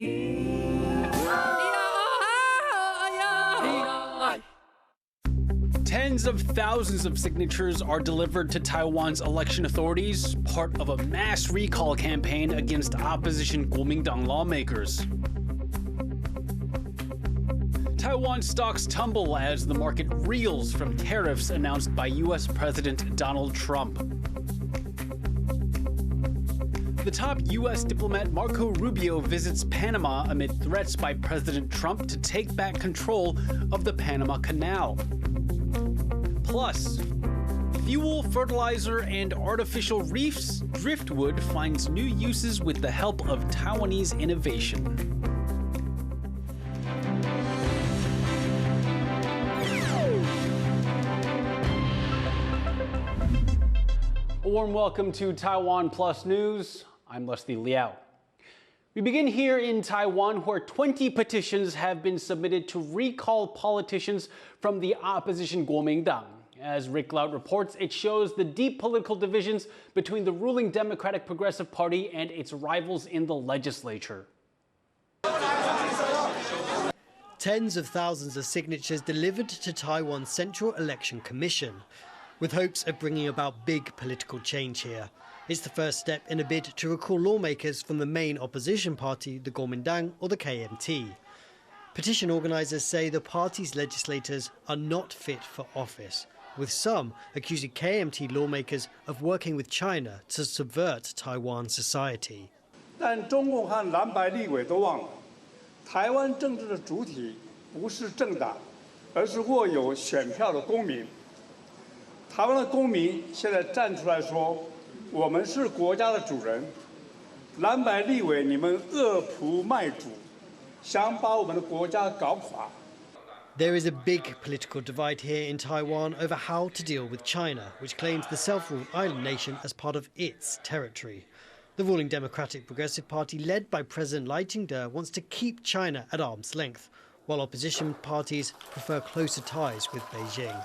Tens of thousands of signatures are delivered to Taiwan's election authorities, part of a mass recall campaign against opposition Kuomintang lawmakers. Taiwan stocks tumble as the market reels from tariffs announced by U.S. President Donald Trump. The top U.S. diplomat Marco Rubio visits Panama amid threats by President Trump to take back control of the Panama Canal. Plus, fuel, fertilizer, and artificial reefs, driftwood finds new uses with the help of Taiwanese innovation. A warm welcome to Taiwan Plus News. I'm Liao. We begin here in Taiwan, where 20 petitions have been submitted to recall politicians from the opposition Kuomintang. As Rick Liao reports, it shows the deep political divisions between the ruling Democratic Progressive Party and its rivals in the legislature. Tens of thousands of signatures delivered to Taiwan's Central Election Commission, with hopes of bringing about big political change here. It's the first step in a bid to recall lawmakers from the main opposition party, the Kuomintang or the KMT. Petition organisers say the party's legislators are not fit for office, with some accusing KMT lawmakers of working with China to subvert Taiwan society. 但中共和蓝白立委都忘了，台湾政治的主体不是政党，而是握有选票的公民。台湾的公民现在站出来说，我们是国家的主人。蓝白立委，你们恶仆卖主，想把我们的国家搞垮。 There is a big political divide here in Taiwan over how to deal with China, which claims the self-ruled island nation as part of its territory. The ruling Democratic Progressive Party, led by President Lai Ching-te, wants to keep China at arm's length, while opposition parties prefer closer ties with Beijing.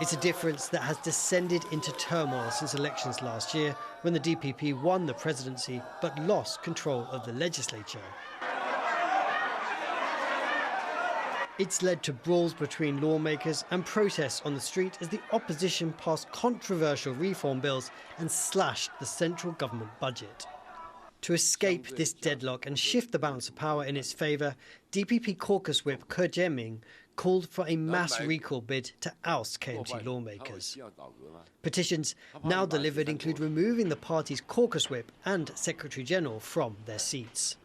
It's a difference that has descended into turmoil since elections last year, when the DPP won the presidency but lost control of the legislature. It's led to brawls between lawmakers and protests on the street as the opposition passed controversial reform bills and slashed the central government budget. To escape this deadlock and shift the balance of power in its favour, DPP caucus whip Ke Jianming called for a mass recall bid to oust KMT lawmakers. Petitions now delivered include removing the party's caucus whip and secretary general from their seats.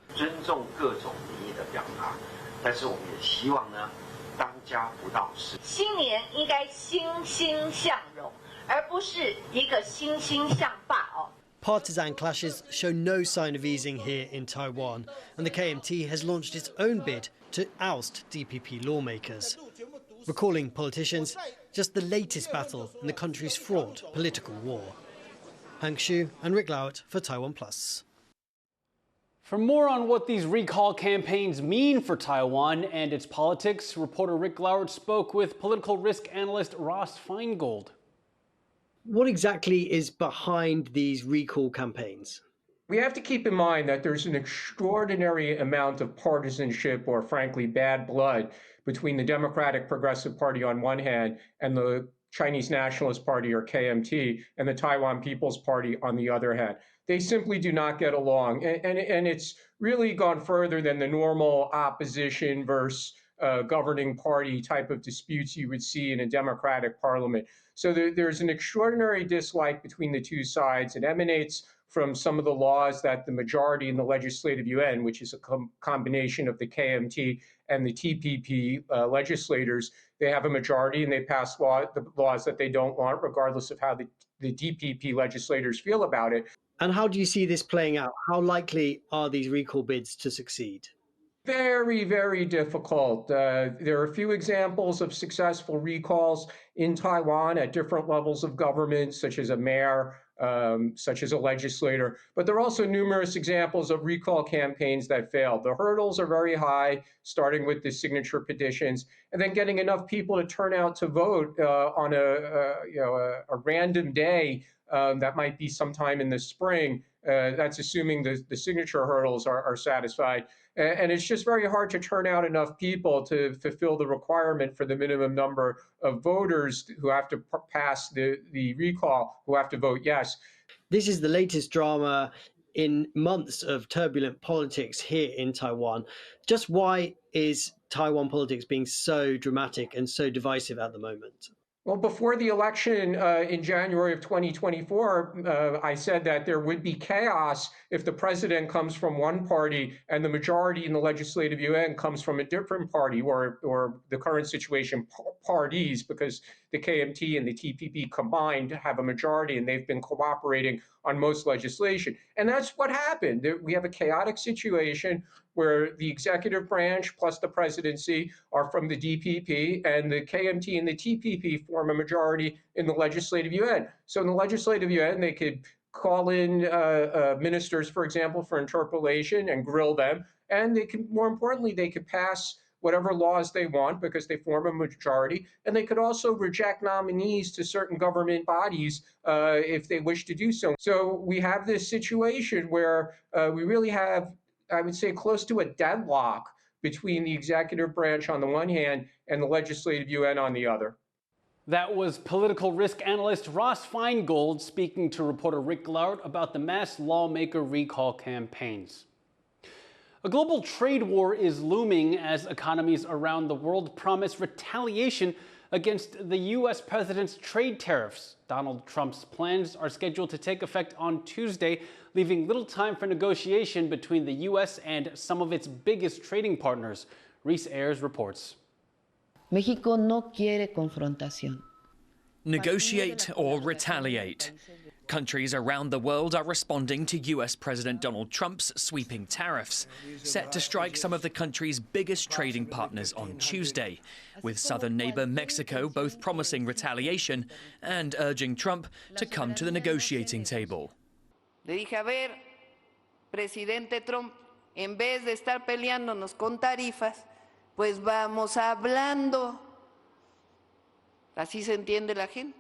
但是我们也希望呢，当家不到事。新年应该欣欣向荣，而不是一个欣欣向霸哦。 Partisan clashes show no sign of easing here in Taiwan, and the KMT has launched its own bid to oust DPP lawmakers. Recalling politicians, just the latest battle in the country's fraught political war. Hank Hsu and Rick Liao for TaiwanPlus. For more on what these recall campaigns mean for Taiwan and its politics, reporter Rick Liao spoke with political risk analyst Ross Feingold. What exactly is behind these recall campaigns? We have to keep in mind that there's an extraordinary amount of partisanship or, frankly, bad blood between the Democratic Progressive Party on one hand and the Chinese Nationalist Party, or KMT, and the Taiwan People's Party on the other hand. They simply do not get along. And it's really gone further than the normal opposition versus governing party type of disputes you would see in a democratic parliament. So there's an extraordinary dislike between the two sides. It emanates from some of the laws that the majority in the Legislative Yuan, which is a combination of the KMT and the TPP legislators, they have a majority and they pass the laws that they don't want, regardless of how the DPP legislators feel about it. And how do you see this playing out? How likely are these recall bids to succeed? Very, very difficult. There are a few examples of successful recalls in Taiwan at different levels of government, such as a mayor, such as a legislator. But there are also numerous examples of recall campaigns that failed. The hurdles are very high, starting with the signature petitions, and then getting enough people to turn out to vote on a random day that might be sometime in the spring, That's assuming the signature hurdles are satisfied. And it's just very hard to turn out enough people to fulfill the requirement for the minimum number of voters who have to pass the recall, who have to vote yes. This is the latest drama in months of turbulent politics here in Taiwan. Just why is Taiwan politics being so dramatic and so divisive at the moment? Well, before the election in January of 2024, I said that there would be chaos if the president comes from one party and the majority in the legislative yuan comes from a different party, or the current situation, parties, because the KMT and the TPP combined have a majority and they've been cooperating on most legislation. And that's what happened. We have a chaotic situation where the executive branch plus the presidency are from the DPP, and the KMT and the TPP form a majority in the legislative yuan. So in the legislative yuan, they could call in ministers, for example, for interpellation and grill them. And they can, more importantly, they could pass whatever laws they want because they form a majority. And they could also reject nominees to certain government bodies if they wish to do so. So we have this situation where we really have, I would say, close to a deadlock between the executive branch on the one hand and the legislative yuan on the other. That was political risk analyst Ross Feingold speaking to reporter Rick Loud about the mass lawmaker recall campaigns. A global trade war is looming as economies around the world promise retaliation against the U.S. president's trade tariffs. Donald Trump's plans are scheduled to take effect on Tuesday, leaving little time for negotiation between the U.S. and some of its biggest trading partners. Reese Ayers reports. México no quiere confrontación. Negotiate or retaliate. Countries around the world are responding to US President Donald Trump's sweeping tariffs, set to strike some of the country's biggest trading partners on Tuesday, with southern neighbor Mexico both promising retaliation and urging Trump to come to the negotiating table. Le dije, a ver, presidente Trump, en vez de estar peleándonos con tarifas, pues vamos hablando. Así se entiende la gente.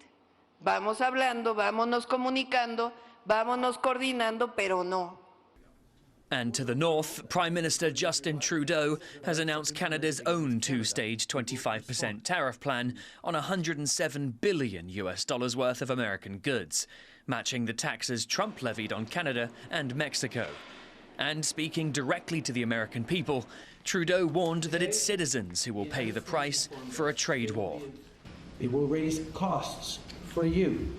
Vamos hablando, vámonos comunicando, vámonos coordinando, pero no. And to the north, Prime Minister Justin Trudeau has announced Canada's own two-stage 25% tariff plan on $107 billion worth of American goods, matching the taxes Trump levied on Canada and Mexico. And speaking directly to the American people, Trudeau warned that it's citizens who will pay the price for a trade war. It will raise costs for you,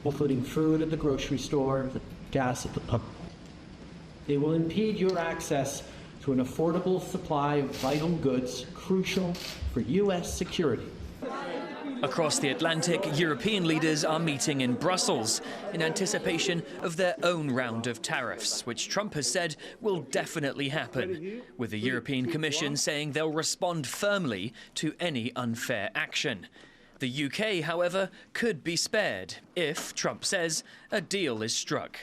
including food at the grocery store, gas at the pump. They will impede your access to an affordable supply of vital goods crucial for U.S. security. Across the Atlantic, European leaders are meeting in Brussels in anticipation of their own round of tariffs, which Trump has said will definitely happen, with the European Commission saying they'll respond firmly to any unfair action. The UK, however, could be spared if, Trump says, a deal is struck.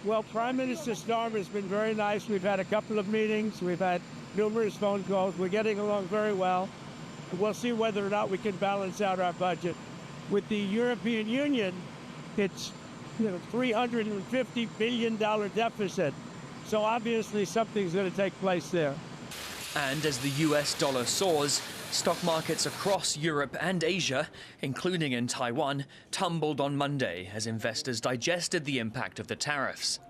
Well, Prime Minister Starmer has been very nice. We've had a couple of meetings. We've had numerous phone calls. We're getting along very well. We'll see whether or not we can balance out our budget. With the European Union, it's $350 billion deficit. So obviously something's going to take place there. And as the US dollar soars, stock markets across Europe and Asia, including in Taiwan, tumbled on Monday as investors digested the impact of the tariffs.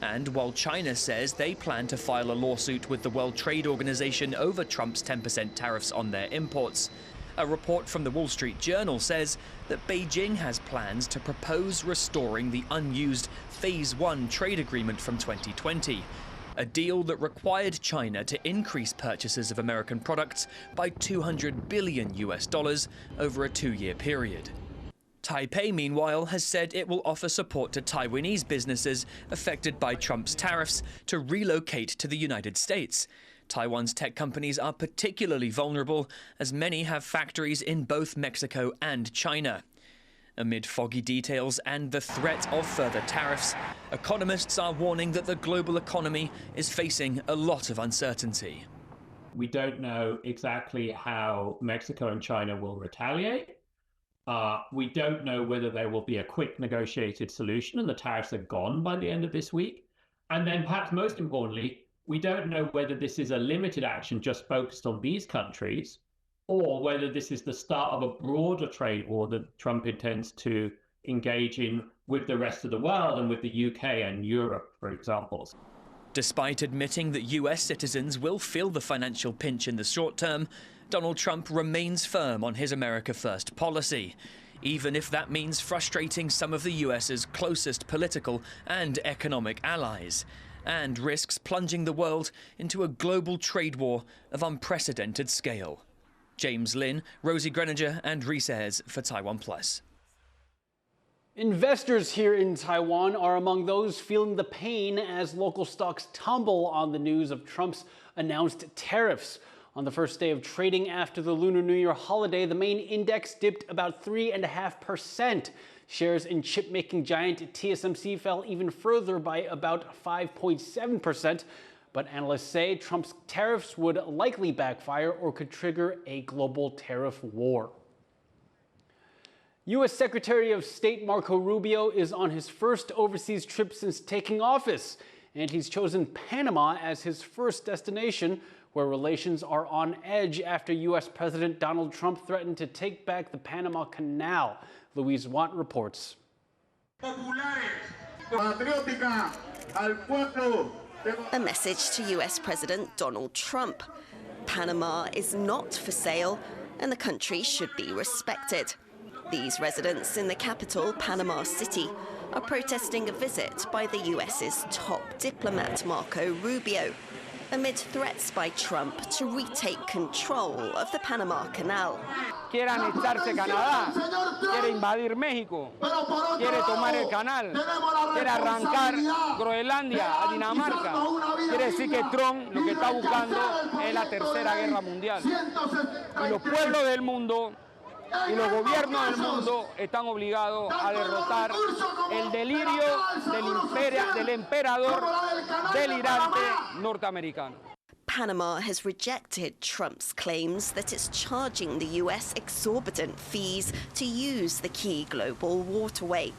And while China says they plan to file a lawsuit with the World Trade Organization over Trump's 10% tariffs on their imports, a report from the Wall Street Journal says that Beijing has plans to propose restoring the unused Phase 1 trade agreement from 2020. A deal that required China to increase purchases of American products by $200 billion over a 2-year period. Taipei, meanwhile, has said it will offer support to Taiwanese businesses affected by Trump's tariffs to relocate to the United States. Taiwan's tech companies are particularly vulnerable, as many have factories in both Mexico and China. Amid foggy details and the threat of further tariffs, economists are warning that the global economy is facing a lot of uncertainty. We don't know exactly how Mexico and China will retaliate. We don't know whether there will be a quick negotiated solution and the tariffs are gone by the end of this week. And then perhaps most importantly, we don't know whether this is a limited action just focused on these countries, or whether this is the start of a broader trade war that Trump intends to engage in with the rest of the world and with the UK and Europe, for example. Despite admitting that US citizens will feel the financial pinch in the short term, Donald Trump remains firm on his America First policy, even if that means frustrating some of the US's closest political and economic allies, and risks plunging the world into a global trade war of unprecedented scale. James Lin, Rosie Greninger and Reese Ayres for TaiwanPlus. Investors here in Taiwan are among those feeling the pain as local stocks tumble on the news of Trump's announced tariffs. On the first day of trading after the Lunar New Year holiday, the main index dipped about 3.5%. Shares in chip-making giant TSMC fell even further by about 5.7%. But analysts say Trump's tariffs would likely backfire or could trigger a global tariff war. U.S. Secretary of State Marco Rubio is on his first overseas trip since taking office, and he's chosen Panama as his first destination, where relations are on edge after U.S. President Donald Trump threatened to take back the Panama Canal. Louise Watt reports. A message to U.S. President Donald Trump. Panama is not for sale, and the country should be respected. These residents in the capital, Panama City, are protesting a visit by the U.S.'s top diplomat, Marco Rubio, amid threats by Trump to retake control of the Panama Canal. Quiere anexarse Canadá, quiere invadir México, quiere tomar el canal, quiere arrancar Groenlandia a Dinamarca. Quiere decir que Trump lo que está buscando es la tercera guerra mundial. Y los pueblos del mundo y los gobiernos del mundo están obligados a derrotar el delirio del emperador delirante norteamericano. Panama has rejected Trump's claims that it's charging the U.S. exorbitant fees to use the key global waterway.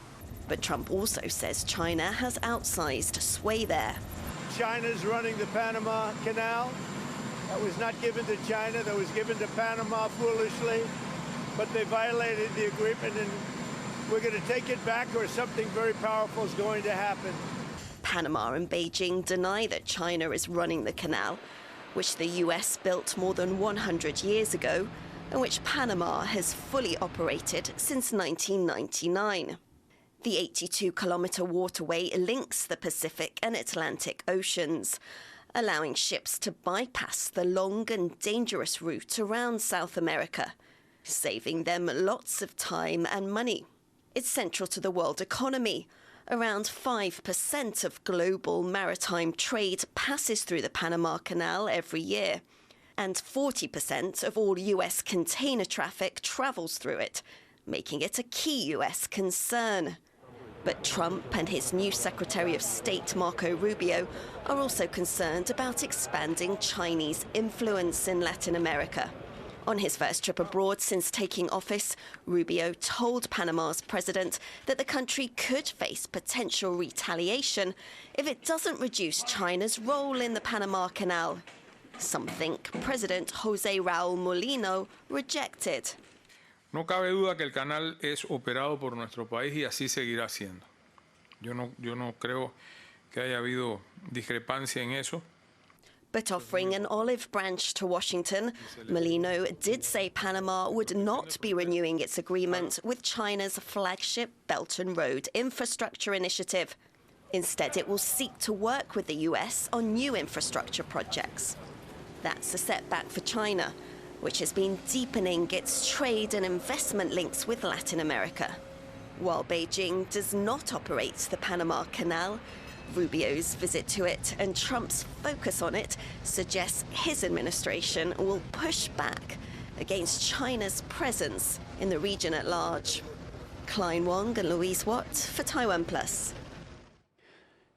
But Trump also says China has outsized sway there. China's running the Panama Canal. That was not given to China, that was given to Panama foolishly. But they violated the agreement, and we're going to take it back, or something very powerful is going to happen. Panama and Beijing deny that China is running the canal, which the U.S. built more than 100 years ago, and which Panama has fully operated since 1999. The 82-kilometer waterway links the Pacific and Atlantic Oceans, allowing ships to bypass the long and dangerous route around South America, saving them lots of time and money. It's central to the world economy. Around 5% of global maritime trade passes through the Panama Canal every year, and 40% of all U.S. container traffic travels through it, making it a key U.S. concern. But Trump and his new Secretary of State, Marco Rubio, are also concerned about expanding Chinese influence in Latin America. On his first trip abroad since taking office, Rubio told Panama's president that the country could face potential retaliation if it doesn't reduce China's role in the Panama Canal, something President José Raúl Mulino rejected. No cabe duda que el canal es operado por nuestro país y así seguirá siendo. Yo no creo que haya habido discrepancia en eso. But offering an olive branch to Washington, Molino did say Panama would not be renewing its agreement with China's flagship Belt and Road Infrastructure Initiative. Instead, it will seek to work with the U.S. on new infrastructure projects. That's a setback for China, which has been deepening its trade and investment links with Latin America. While Beijing does not operate the Panama Canal, Rubio's visit to it and Trump's focus on it suggests his administration will push back against China's presence in the region at large. Klein Wong and Louise Watt for TaiwanPlus.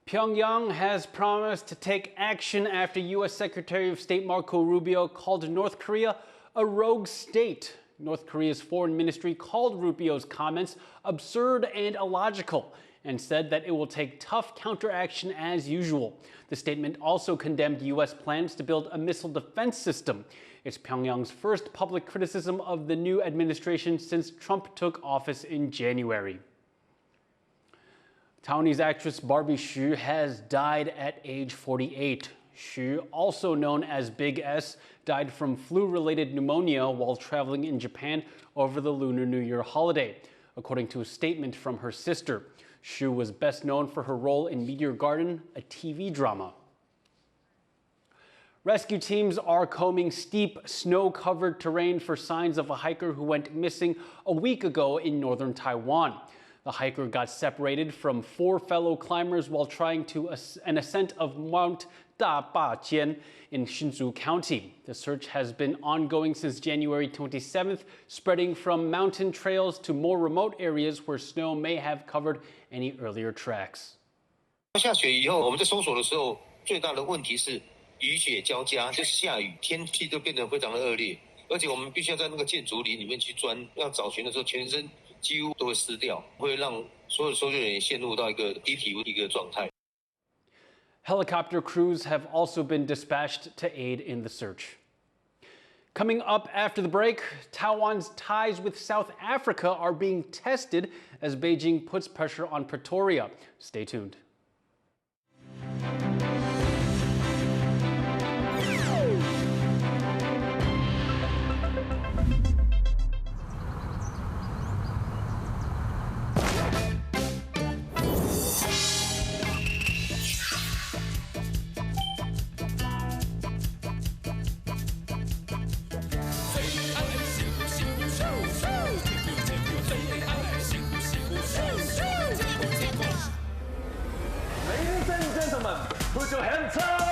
Pyongyang has promised to take action after U.S. Secretary of State Marco Rubio called North Korea a rogue state. North Korea's foreign ministry called Rubio's comments absurd and illogical and said that it will take tough counteraction as usual. The statement also condemned U.S. plans to build a missile defense system. It's Pyongyang's first public criticism of the new administration since Trump took office in January. Taiwanese actress Barbie Hsu has died at age 48. Hsu, also known as Big S, died from flu-related pneumonia while traveling in Japan over the Lunar New Year holiday, according to a statement from her sister. Hsu was best known for her role in Meteor Garden, a TV drama. Rescue teams are combing steep, snow-covered terrain for signs of a hiker who went missing a week ago in northern Taiwan. The hiker got separated from 4 fellow climbers while trying an ascent of Mount Dabajian in Hsinchu County. The search has been ongoing since January 27th, spreading from mountain trails to more remote areas where snow may have covered any earlier tracks. 下雪以后，我们在搜索的时候，最大的问题是雨雪交加，就是下雨，天气都变得非常的恶劣，而且我们必须要在那个建筑林里面去钻，要找寻的时候，全身几乎都会湿掉，会让所有搜救人员陷入到一个低体温的一个状态。 Helicopter crews have also been dispatched to aid in the search. Coming up after the break, Taiwan's ties with South Africa are being tested as Beijing puts pressure on Pretoria. Stay tuned. Put your hands up!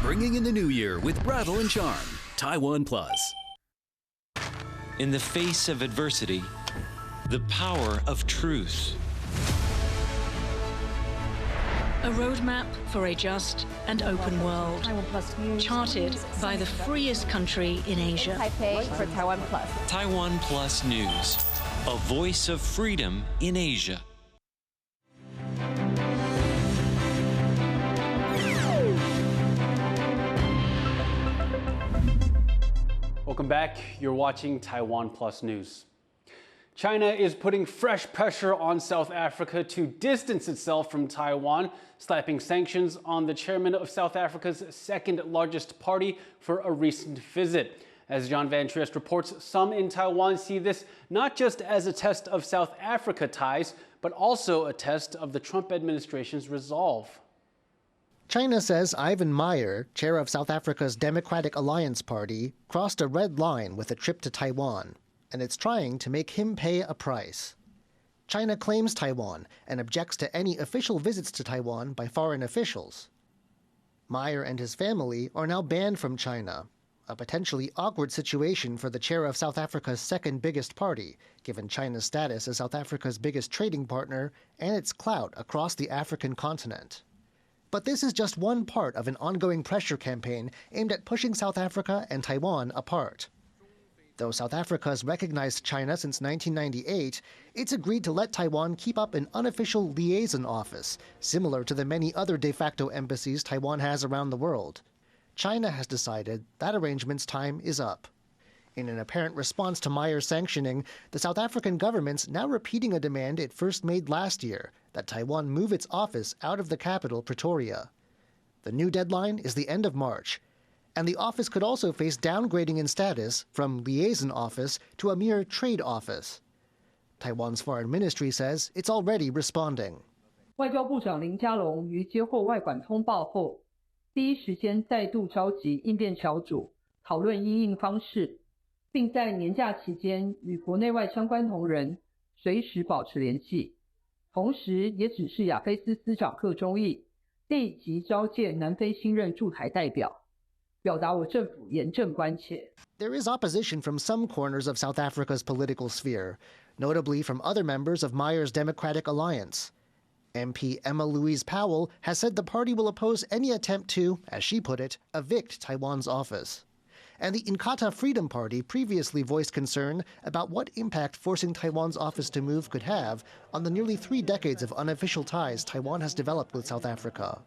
Bringing in the new year with Rattle and Charm, TaiwanPlus. In the face of adversity, the power of truth. A roadmap for a just and open world, charted by the freest country in Asia. Taipei for TaiwanPlus. TaiwanPlus News, a voice of freedom in Asia. Welcome back. You're watching TaiwanPlus News. China is putting fresh pressure on South Africa to distance itself from Taiwan, slapping sanctions on the chairman of South Africa's second largest party for a recent visit. As John Van Triest reports, some in Taiwan see this not just as a test of South Africa ties, but also a test of the Trump administration's resolve. China says Ivan Meyer, chair of South Africa's Democratic Alliance Party, crossed a red line with a trip to Taiwan, and it's trying to make him pay a price. China claims Taiwan and objects to any official visits to Taiwan by foreign officials. Meyer and his family are now banned from China, a potentially awkward situation for the chair of South Africa's second biggest party, given China's status as South Africa's biggest trading partner and its clout across the African continent. But this is just one part of an ongoing pressure campaign aimed at pushing South Africa and Taiwan apart. Though South Africa has recognized China since 1998, it's agreed to let Taiwan keep up an unofficial liaison office, similar to the many other de facto embassies Taiwan has around the world. China has decided that arrangement's time is up. In an apparent response to Meyer's sanctioning, the South African government's now repeating a demand it first made last year, that Taiwan move its office out of the capital, Pretoria. The new deadline is the end of March, And the office could also face downgrading in status from liaison office to a mere trade office. Taiwan's foreign ministry says it's already responding. 外交部长林佳龙于接获外管通报后，第一时间再度召集应变小组，讨论因应方式，并在年假期间与国内外相关同仁随时保持联系。同时，也指示亚非司司长贺忠义立即召见南非新任驻台代表，表达我政府严正关切。There is opposition from some corners of South Africa's political sphere, notably from other members of Meyer's Democratic Alliance. MP Emma Louise Powell has said the party will oppose any attempt to, as she put it, evict Taiwan's office. And the Inkatha Freedom Party previously voiced concern about what impact forcing Taiwan's office to move could have on the nearly 3 decades of unofficial ties Taiwan has developed with South Africa.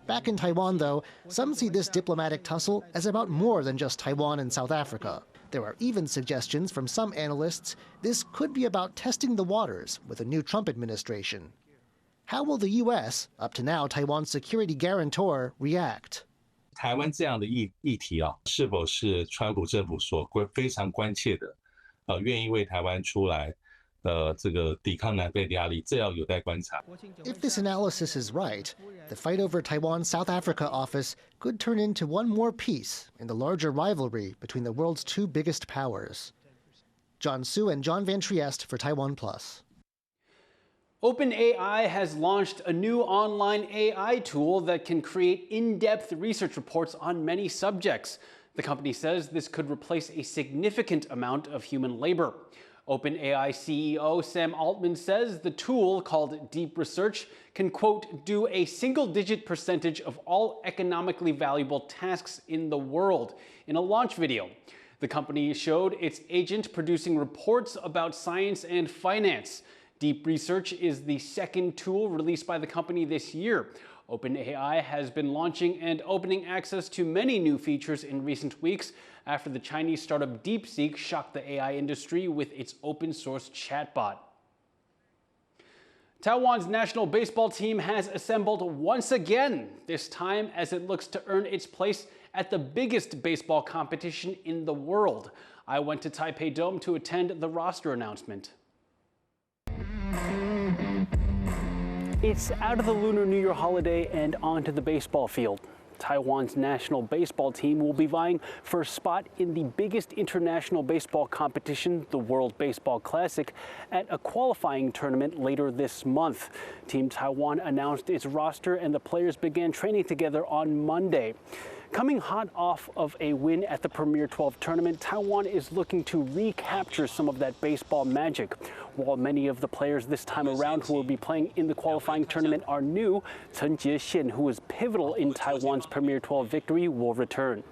Back in Taiwan, though, some see this diplomatic tussle as about more than just Taiwan and South Africa. There are even suggestions from some analysts this could be about testing the waters with a new Trump administration. How will the U.S., up to now Taiwan's security guarantor, react? 台湾这样的议题啊，是否是川普政府所非常关切的？愿意为台湾出来，这个抵抗南非的压力，这要有待观察。If this analysis is right, the fight over Taiwan's South Africa office could turn into one more piece in the larger rivalry between the world's 2 biggest powers. John Su and John Van Trieste for TaiwanPlus. OpenAI has launched a new online AI tool that can create in-depth research reports on many subjects. The company says this could replace a significant amount of human labor. OpenAI CEO Sam Altman says the tool, called Deep Research, can, quote, do a single-digit percentage of all economically valuable tasks in the world in a launch video. The company showed its agent producing reports about science and finance. Deep Research is the second tool released by the company this year. OpenAI has been launching and opening access to many new features in recent weeks after the Chinese startup DeepSeek shocked the AI industry with its open-source chatbot. Taiwan's national baseball team has assembled once again, this time as it looks to earn its place at the biggest baseball competition in the world. I went to Taipei Dome to attend the roster announcement. It's out of the Lunar New Year holiday and onto the baseball field. Taiwan's national baseball team will be vying for a spot in the biggest international baseball competition, the World Baseball Classic, at a qualifying tournament later this month. Team Taiwan announced its roster and the players began training together on Monday. Coming hot off of a win at the Premier 12 tournament, Taiwan is looking to recapture some of that baseball magic. While many of the players this time around who will be playing in the qualifying tournament are new, Chen Jiexian, who was pivotal in Taiwan's Premier 12 victory, will return.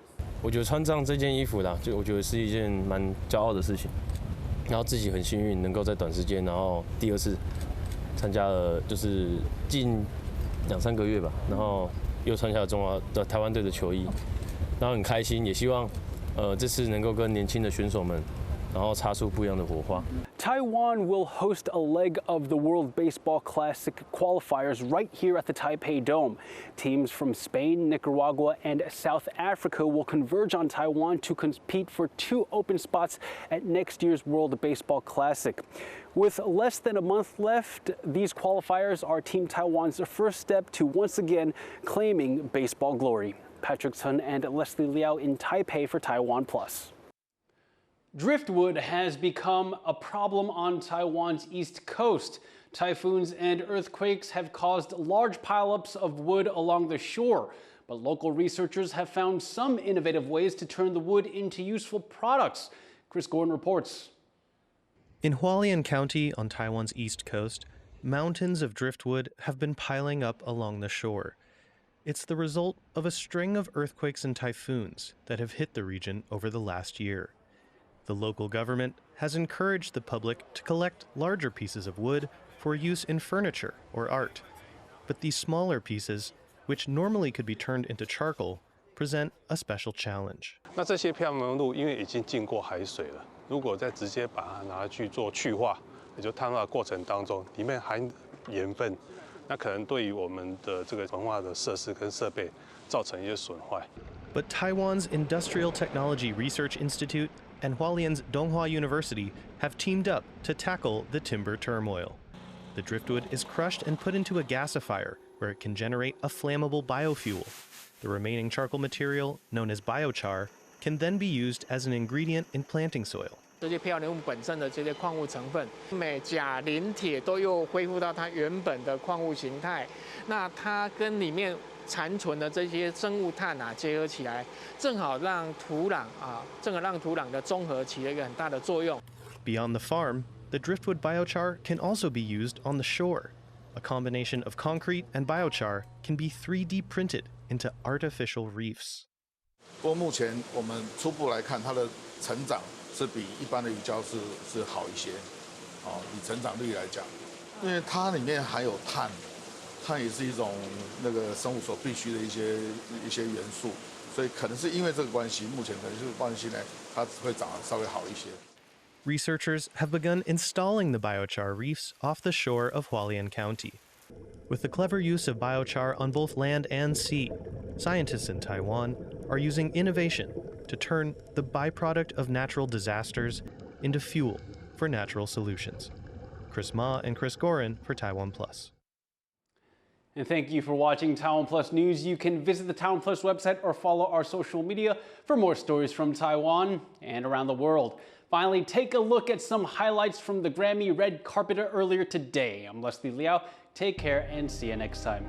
我觉得穿上这件衣服啦，就我觉得是一件蛮骄傲的事情。然后自己很幸运能够在短时间，然后第2次参加了，就是近2、3个月吧，然后又穿下了台湾队的球衣，然后很开心，也希望这次能够跟年轻的选手们，然后擦出不一样的火花。Taiwan will host a leg of the World Baseball Classic qualifiers right here at the Taipei Dome. Teams from Spain, Nicaragua, and South Africa will converge on Taiwan to compete for 2 open spots at next year's World Baseball Classic. With less than a month left, these qualifiers are Team Taiwan's first step to once again claiming baseball glory. Patrick Sun and Leslie Liao in Taipei for TaiwanPlus. Driftwood has become a problem on Taiwan's east coast. Typhoons and earthquakes have caused large pileups of wood along the shore, but local researchers have found some innovative ways to turn the wood into useful products. Chris Gordon reports. In Hualien County on Taiwan's east coast, mountains of driftwood have been piling up along the shore. It's the result of a string of earthquakes and typhoons that have hit the region over the last year. The local government has encouraged the public to collect larger pieces of wood for use in furniture or art. But these smaller pieces, which normally could be turned into charcoal, present a special challenge. 那这些漂流木因为已经经过海水了，如果再直接把它拿去做去化，也就碳化的过程当中，里面含盐分，那可能对于我们的这个文化的设施跟设备造成一些损坏。But Taiwan's Industrial Technology Research Institute and Hualien's Donghua University have teamed up to tackle the timber turmoil. The driftwood is crushed and put into a gasifier, where it can generate a flammable biofuel. The remaining charcoal material, known as biochar, can then be used as an ingredient in planting soil. 这些漂流物本身的这些矿物成分，镁、钾、磷、铁都又恢复到它原本的矿物形态。那它跟里面残存的这些生物碳结合起来，正好让土壤的综合起了一个很大的作用。Beyond the farm, the driftwood biochar can also be used on the shore. A combination of concrete and biochar can be 3D printed into artificial reefs. 不过目前我们初步来看，它的成长是比一般的鱼胶是好一些，以成长率来讲，因为它里面含有碳，碳也是一种那个生物所必需的一些元素，所以可能是因为这个关系，目前可能是关系呢，它会长得稍微好一些。Researchers have begun installing the biochar reefs off the shore of Hualien County. With the clever use of biochar on both land and sea, scientists in Taiwan are using innovation to turn the byproduct of natural disasters into fuel for natural solutions. Chris Ma and Chris Gorin for TaiwanPlus. And thank you for watching TaiwanPlus News. You can visit the TaiwanPlus website or follow our social media for more stories from Taiwan and around the world. Finally, take a look at some highlights from the Grammy red carpet earlier today. I'm Liao. Take care and see you next time.